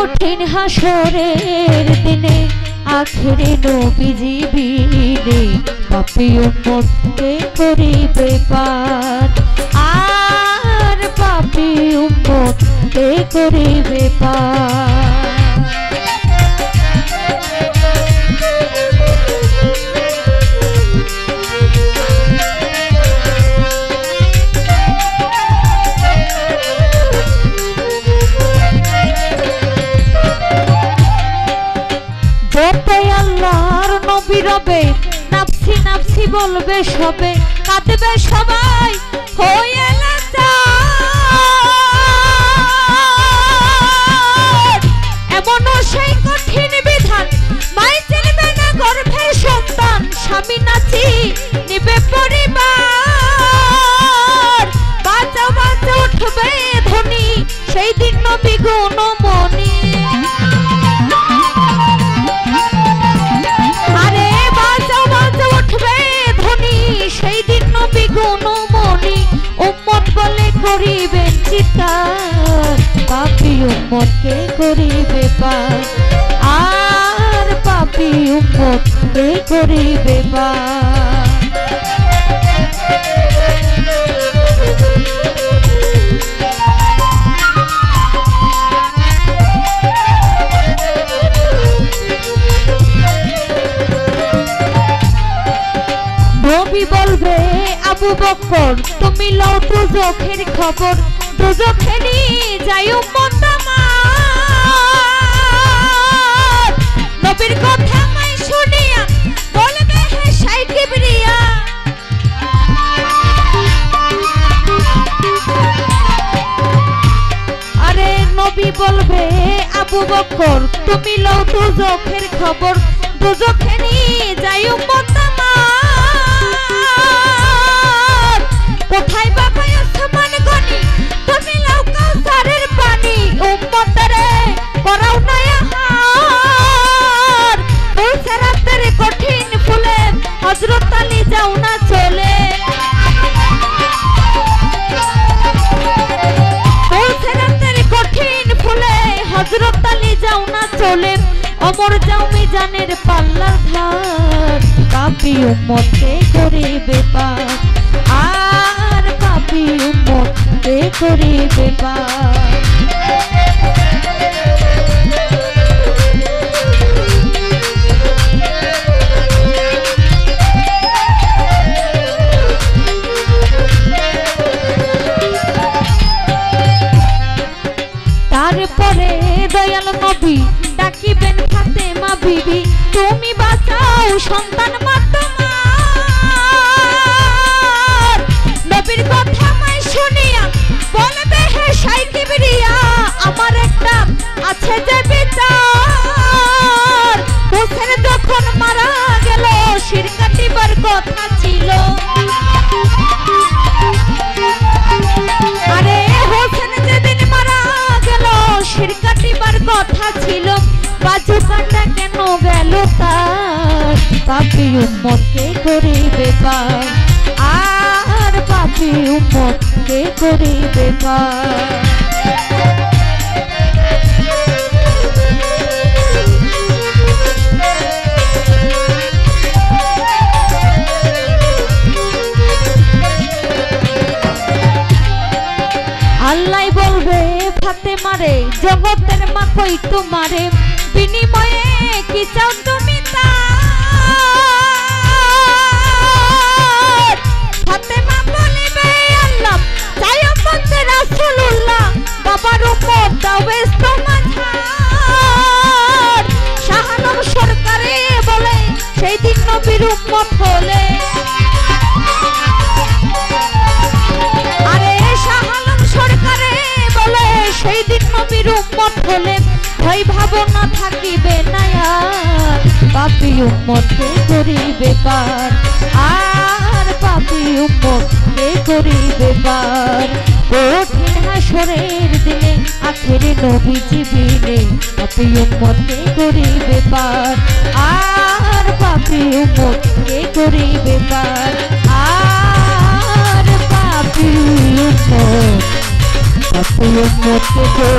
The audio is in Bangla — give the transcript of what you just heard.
কঠিন হাসরের দিনে আখেরে নবীজি বিনে পাপী উম্মতকে করিবে পার আর পাপী উম্মতকে করিবে পার। আল্লাহর নবী রবে নাফসি নাফসি বলবে সবে কাঁদবে সবাই হয়ে এমন সেই কঠিন বিধান মাই চিনবে না গর্ভের সন্তান স্বামী নাচি নিবে পরিবার বাঁচাও বাঁচাও উঠবে ধ্বনি সেই দিন নবী গুণমণি সেই দিন নবী গুণমণি উম্মত বলে করিবেন চিৎকার পাপী উম্মতকে করিবে পার আর পাপী উম্মতকে করিবে পার। নবী বলবে আবু বকর তুমি লও দুজখের খবর দুজখে নিয়ে যাই উম্মত আমার নবীর কথা মাই শুনিয়া বলবে হে শাই কিবরিয়া আরে নবী বলবে আবু বকর তুমি লও দুজখের খবর দুজখে নিয়ে যাই উম্মত কোথায় বাবা ওসমান গনি তুমি লাও কাউসারের পানি উম্মতরে করাও না আহার বলছে রাতের কঠিন ফুলে হযরত আলী যাও না চলে বলছে রাতের কঠিন ফুলে হযরত আলী যাও না চলে অমর যাও মিজানের পাল্লার ধার পাপী উম্মতকে করিবে পার আর পাপী উম্মতকে করিবে পার। তারপরে দয়াল নবী ডাকিবেন ফাতেমা বিবি তুমি বাঁচাও সন্তান মা তোমার নবীর কথা মাই শুনিয়া বলবে হে শাই কিবরিয়া আমার একটা আছে যে বিচার হোসেন যখন মারা গেল শির কাটিবার কথা ছিল আরে হোসেন যেদিন মারা গেল শির কাটিবার কথা ছিল বাজু কাটা কেন গেল তার পাপী উম্মতকে করিবে পার আর পাপী উম্মতকে করিবে পার। আল্লাহ বলবে ফাতেমারে জগতের মা কই তোমারে বিনিময়ে কি চাও তুমি তার ফাতেমা বলিবে আল্লাহ চাই উম্মত রাসূলুল্লাহ বাবার উম্মত দাও ইস্তমাঝার শাহানম সরকারে বলে সেই দিন নবীর উম্মত হলে সেই দিন নবীর উম্মত হলে ভয় ভাবনা থাকিবে না আর পাপী উম্মতকে করিবে পার আর পাপী উম্মতকে করিবে পার। কঠিন হাসরের দিনে আখেরে নবীজি বিনে পাপী উম্মতকে করিবে পার আর পাপী উম্মতকে করিবে পার আর পাপী উম্মত পাপী উম্মতকে